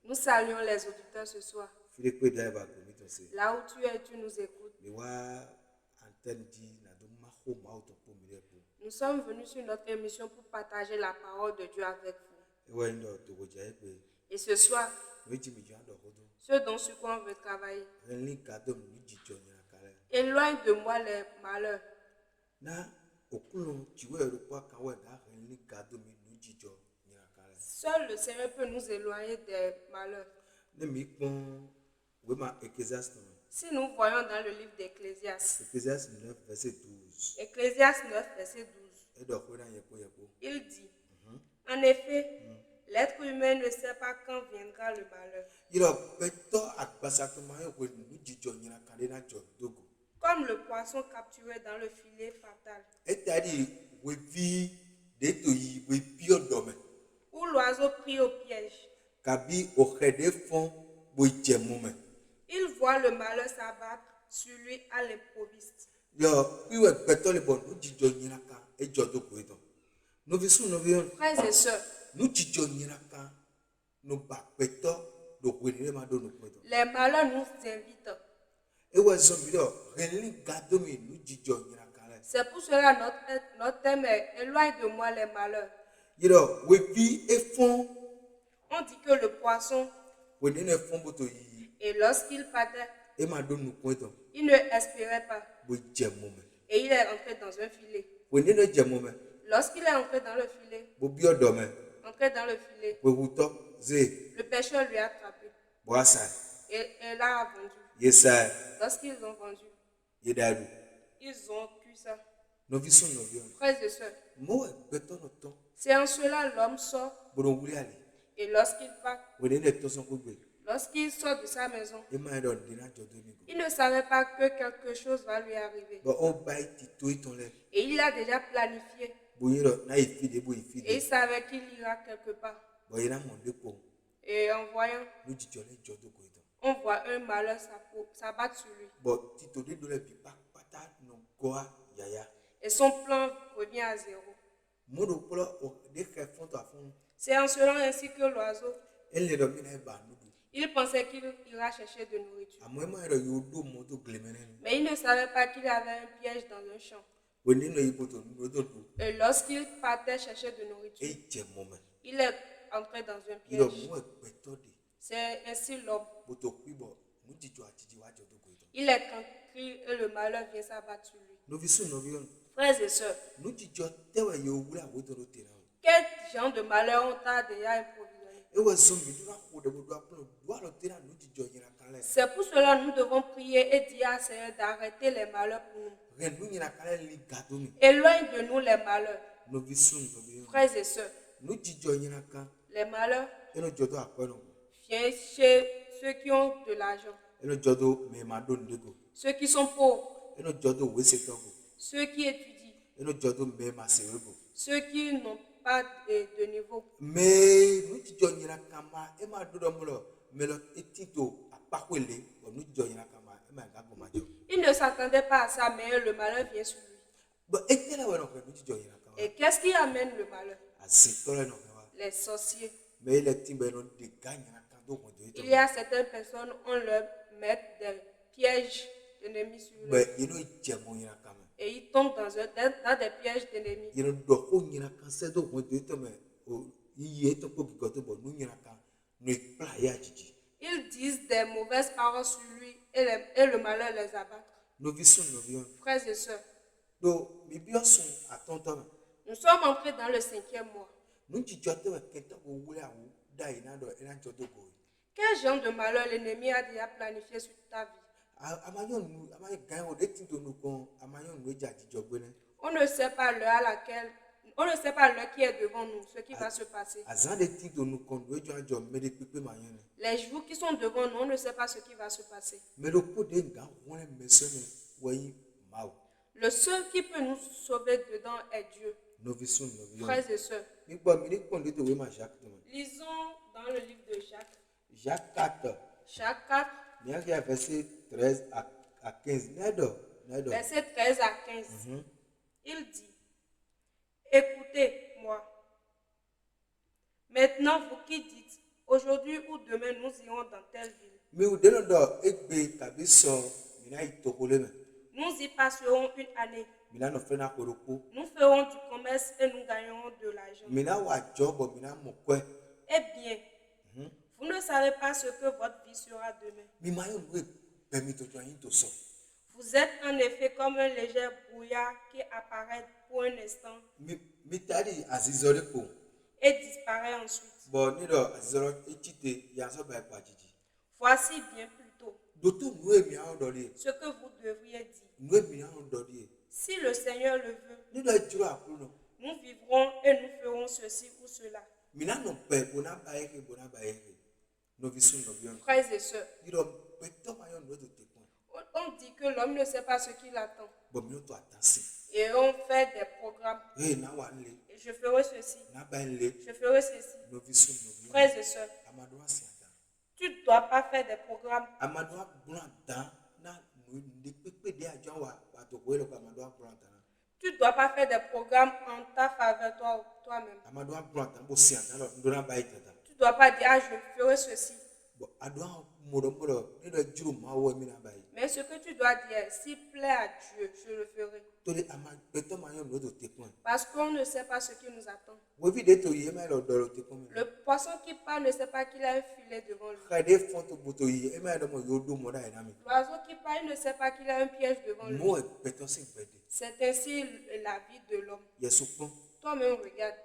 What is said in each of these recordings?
Nous saluons les auditeurs ce soir. Là où tu es, tu nous écoutes. Nous sommes venus sur notre émission pour partager la parole de Dieu avec vous. Et ce soir, ce sur quoi on veut travailler, éloigne de moi les malheurs. Seul le Seigneur peut nous éloigner des malheurs. Si nous voyons dans le livre d'Ecclésiaste, Ecclésiaste 9, verset 12. Ecclésiaste 9, verset 12, il dit, en effet, l'être humain ne sait pas quand viendra le malheur. Comme le poisson capturé dans le filet fatal, ou l'oiseau pris au piège. Il voit le malheur s'abattre sur lui à l'improviste. Frères et sœurs, les malheurs nous invitent. C'est pour cela notre thème est éloigne de moi les malheurs. On dit que le poisson, et lorsqu'il partait, il ne espérait pas. Et il est entré dans un filet. Lorsqu'il est entré dans le filet, le pêcheur lui a attrapé. Et l'a vendu. Lorsqu'ils ont vendu, ils ont cuit ça. Frères et sœurs, c'est en cela l'homme sort. Et lorsqu'il part, lorsqu'il sort de sa maison, il ne savait pas que quelque chose va lui arriver. Et il a déjà planifié. Et il savait qu'il ira quelque part. Et en voyant, on voit un malheur s'abattre sur lui. Et son plan revient à zéro. C'est en cela ainsi que l'oiseau, il pensait qu'il ira chercher de nourriture. Mais il ne savait pas qu'il avait un piège dans un champ. Et lorsqu'il partait chercher de nourriture, il est entré dans un piège. C'est ainsi l'homme. Il est tranquille et le malheur vient s'abattre sur lui. Frères et sœurs, quel genre de malheur on t'a déjà improvisé? C'est pour cela que nous devons prier et dire à Seigneur d'arrêter les malheurs pour nous. Éloigne de nous les malheurs. Frères et sœurs, les malheurs viennent chez ceux qui ont de l'argent, ceux qui sont pauvres, ceux qui étudient, ceux qui n'ont pas de niveau. Il ne s'attendait pas à ça, mais le malheur vient sur lui. Et qu'est-ce qui amène le malheur? Les sorciers. Il y a certaines personnes, on leur met des pièges d'ennemis sur eux. Et ils tombent dans des pièges d'ennemis. Ils disent des mauvaises paroles sur lui et le malheur les abat. Frères et sœurs, nous sommes entrés dans le 5e mois. Quel genre de malheur l'ennemi a déjà planifié sur ta vie? On ne sait pas l'heure à laquelle, on ne sait pas l'heure qui est devant nous, ce qui va se passer. Les jours qui sont devant nous, on ne sait pas ce qui va se passer. Le seul qui peut nous sauver dedans est Dieu. Frères et sœurs, lisons dans le livre de Jacques. Jacques 4. Jacques 4. Verset 13 à 15. Verset 13 à 15. Il dit, écoutez-moi, Maintenant, vous qui dites, aujourd'hui ou demain, nous irons dans telle ville. Nous y passerons une année. Nous ferons du commerce et nous gagnerons de l'argent. Eh bien, vous ne savez pas ce que votre vie sera demain. Vous êtes en effet comme un léger brouillard qui apparaît pour un instant et disparaît ensuite. Voici bien plus tôt ce que vous devriez dire. Si le Seigneur le veut, nous vivrons et nous ferons ceci ou cela. Frères et sœurs, on dit que l'homme ne sait pas ce qu'il attend. Et on fait des programmes. Et je ferai ceci. Je ferai ceci. Frères et sœurs, tu ne dois pas faire des programmes. Tu ne dois pas faire des programmes en ta faveur toi-même. Tu ne dois pas dire, je ferai ceci. Mais ce que tu dois dire, s'il plaît à Dieu, je le ferai. Parce qu'on ne sait pas ce qui nous attend. Le poisson qui parle ne sait pas qu'il a un filet devant lui. L'oiseau qui parle ne sait pas qu'il a un piège devant lui. C'est ainsi la vie de l'homme. Toi-même regarde.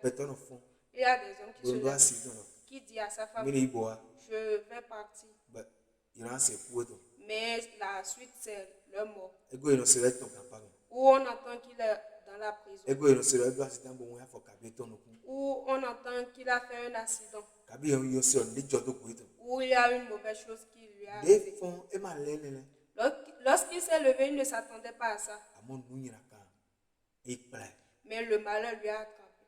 Il y a des hommes qui se lèvent, qui disent à sa femme, je vais partir. Mais la suite, c'est leur mort. Ou on entend qu'il est dans la prison. Ou on entend qu'il a fait un accident. Ou il y a une mauvaise chose qui lui a arrivé. Lorsqu'il s'est levé, il ne s'attendait pas à ça. Mais le malheur lui a attrapé.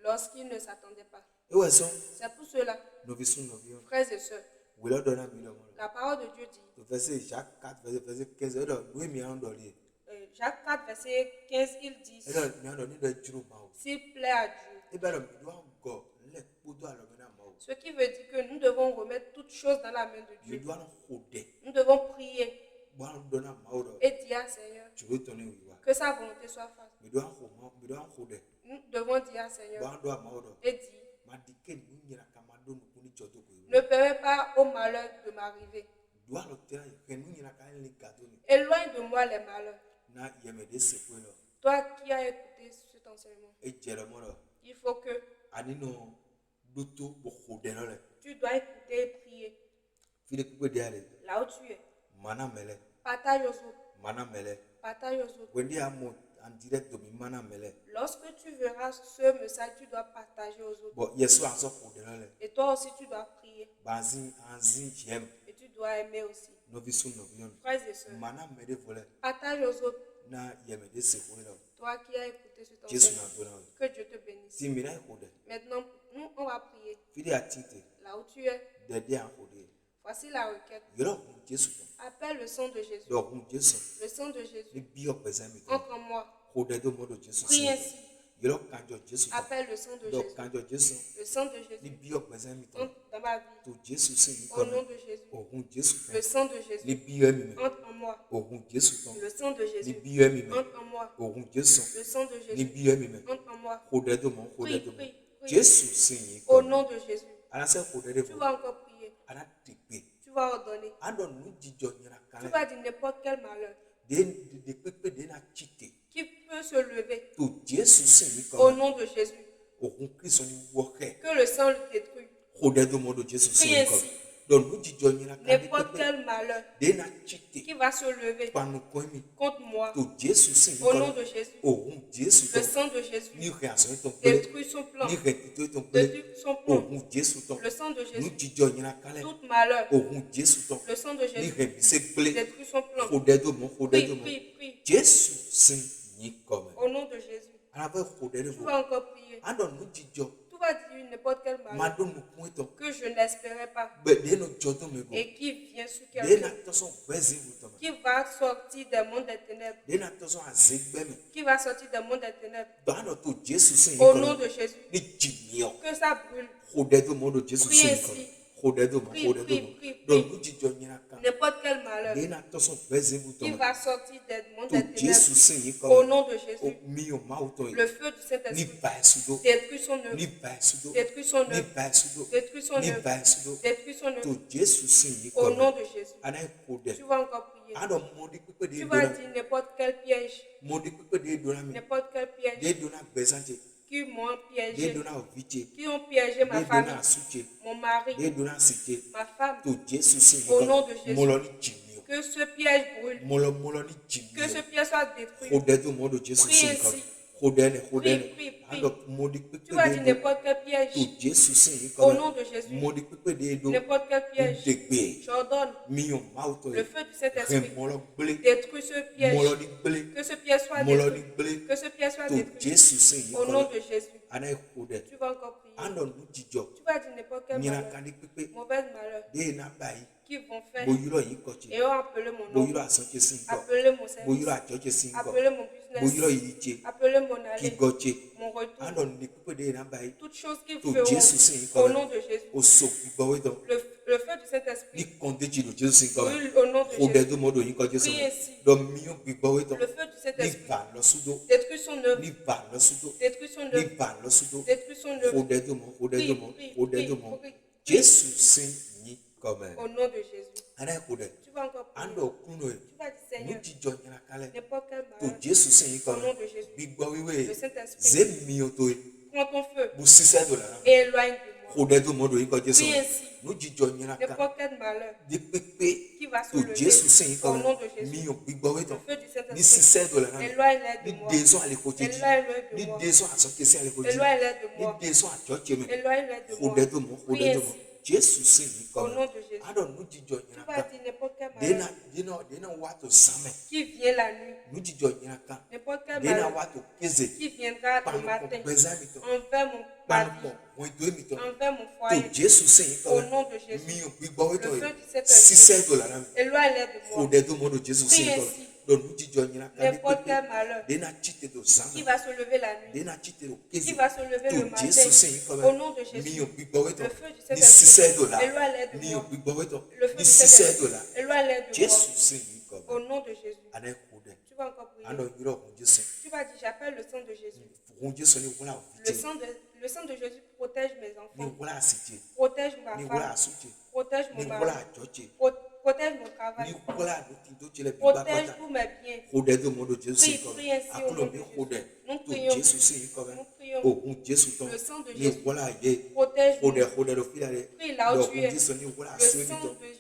Lorsqu'il ne s'attendait pas. C'est pour cela, frères et sœurs, la parole de Dieu dit, Jacques 4, verset 15, il dit, s'il plaît à Dieu. Ce qui veut dire que nous devons remettre toutes choses dans la main de Dieu. Nous devons prier et dire, Seigneur, que sa volonté soit faite. Nous devons dire, Seigneur, et dire, ne permets pas au malheur de m'arriver. Éloigne de moi les malheurs. Toi qui as écouté cet enseignement, il faut que tu dois écouter et prier. Là où tu es, partage aux autres. Partage aux autres. Lorsque tu verras ce message, tu dois partager aux autres. Et toi aussi, tu dois prier. Et tu dois aimer aussi. Frères et sœurs, partage aux autres. Toi qui as écouté cet enseignement, que Dieu te bénisse. Maintenant, nous, on va prier. Là où tu es, voici la requête. Appelle le sang de Jésus. Le sang de Jésus. Entre en moi. Prie ainsi. Appelle le sang de Jésus. Le sang de Jésus. Entre dans ma vie. Au nom de Jésus. Le sang de Jésus. Entre en moi. Le sang de Jésus. Entre en moi. Le sang de Jésus. Entre en moi. Prie, prie, prie. Au nom de Jésus. Tu vas encore prier. Tu vas ordonner. Tu vas dire n'importe quel malheur qui peut se lever au nom de Jésus. Que le sang le détruise. Prie ainsi. N'importe quel malheur qui va se lever contre moi au nom de Jésus. Le sang de Jésus détruit son plan. Détruit son plan. Le sang de Jésus. Tout malheur. Le sang de Jésus détruit son plan. Prie, prie, prie. Au nom de Jésus. Tu vas encore prier. Tu vas dire n'importe quel malheur que je n'espérais pas et qui vient sur quelqu'un, Qui va sortir des mondes des ténèbres. Qui va sortir des mondes des ténèbres. Au nom de Jésus. Que ça brûle. Prie ainsi. Prie. N'importe quel malheur qui va sortir des mondes des ténèbres. Au nom de Jésus. Le feu du Saint-Esprit détruit son œuvre. Détruit son œuvre. Détruit son œuvre. Détruit son œuvre. Au nom de Jésus. Tu vas encore prier. Tu vas dire n'importe quel piège. N'importe quel piège. Qui m'ont piégé. Qui ont piégé ma famille. Mon mari. Ma femme. Au nom de Jésus. Que ce piège brûle. Que ce piège soit détruit. Prie ainsi. Prie. Tu vas dire n'importe quel piège. Au nom de Jésus. N'importe quel piège. J'ordonne le feu du Saint-Esprit. Détruis ce piège. Que ce piège soit détruit. Que ce piège soit détruit. Au nom de Jésus. Tu vas encore prier. Tu vas dire n'importe quel malheur. Mauvaise malheur. Qui vont faire. Et ont appelé mon nom. Appelé mon service. Appelé mon business. Appelé mon aller. Mon retour. Toutes choses qui feront au nom de Jésus. Le feu du Saint-Esprit. Brûle au nom de Jésus. Prie ainsi. Le feu du Saint-Esprit. Détruis son œuvre. Détruis son œuvre. Détruis son œuvre. Prie. Au nom de Jésus. Tu vas encore prier. Tu vas dire Seigneur. N'importe quel malheur. Au nom de Jésus. Le Saint-Esprit. Prends ton feu. Et éloigne de moi. Prie ainsi. N'importe quel malheur qui va se lever au nom de Jésus. Le feu du Saint-Esprit. Éloigne-les de moi. Éloigne-les de moi. Éloigne-les de moi. Éloigne-les de moi. Prie ainsi. Au nom de Jésus. Tu vas dire n'importe quel malheur qui vient la nuit. N'importe quel malheur qui viendra le matin envers mon mari, envers mon foyer. Au nom de Jésus. Le feu du Saint-Esprit. Éloigne-les de moi. Prie ainsi. N'importe quel malheur qui va se lever la nuit, qui va se lever le matin, au nom de Jésus, le feu du Saint-Esprit, éloigne-les de moi. Le feu du Saint-Esprit, éloigne-les de moi. Au nom de Jésus. Tu vas encore prier. Tu vas dire, j'appelle le sang de Jésus. Le sang de Jésus protège mes enfants. Protège ma femme. Protège mon mari. Protège mon travail. Protège tous mes biens. Prie ainsi au nom de Jésus. Nous prions. Le sang de Jésus protège. Prie là où tu es. Le sang de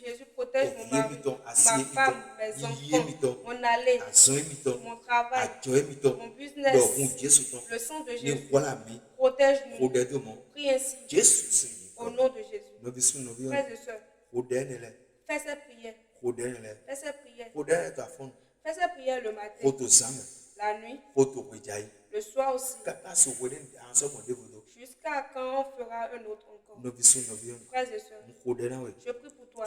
Jésus protège mon mari, ma femme, mes enfants, mon aller, mon travail, mon business. Le sang de Jésus protège-nous. Prie ainsi au nom de Jésus. Frères et sœurs, fais cette prière. Fais cette prière. Fais cette prière le matin, la nuit, le soir aussi. Jusqu'à quand on fera un autre encore. Frères et sœurs, je prie pour toi.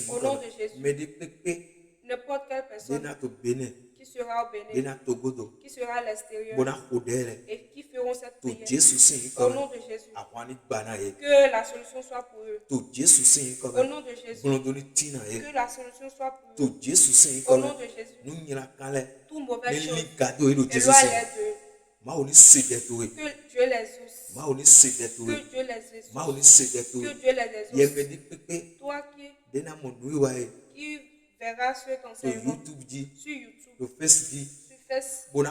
Au nom de Jésus. N'importe quelle personne qui sera au Bénin, qui sera à l'extérieur et qui feront cette prière. Au nom de Jésus. Que la solution soit pour eux. Au nom de Jésus. Que la solution soit pour eux. Au nom de Jésus. Tout mauvais chose. Éloigne-les d'eux. Que Dieu les exauce. Que Dieu les exauce. Que Dieu les exauce. Toi qui verras ce enseignement sur YouTube, sur Facebook,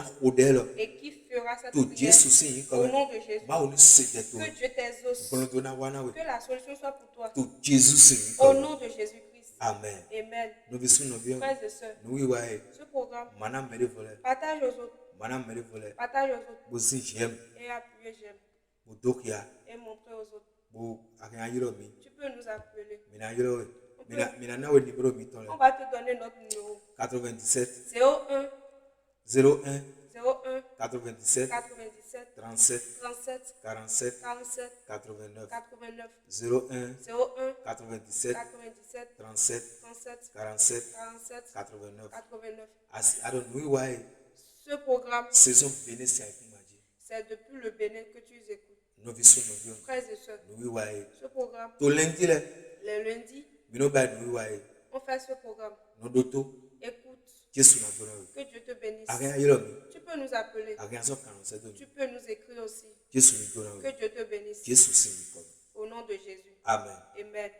et qui fera cette prière au nom de Jésus. Que Dieu t'exauce. Que la solution soit pour toi. Au nom de Jésus-Christ. Amen. Amen. Frères et sœurs, ce programme, partage aux autres. Partage aux autres. Et appuyer j'aime. Et montrer aux autres. Tu peux nous appeler. On va te donner notre numéro. 97 01 01 01 97 97 37 37 47 47 89 89 01 01 97 97 37 37 47 47 89 89. Alors, nous, ouais, Ce programme, saison bénie, c'est depuis le Bénin que tu écoutes. Nous vissons nos vies. Frères et sœurs, Nous, ouais, ce programme, tout lundi, là, les lundis, nous, ouais, on fait ce programme. nous, d'autres, Écoute, que Dieu te bénisse. Tu peux nous appeler. Tu peux nous écrire aussi. Que Dieu te bénisse. Au nom de Jésus. Amen. Amen.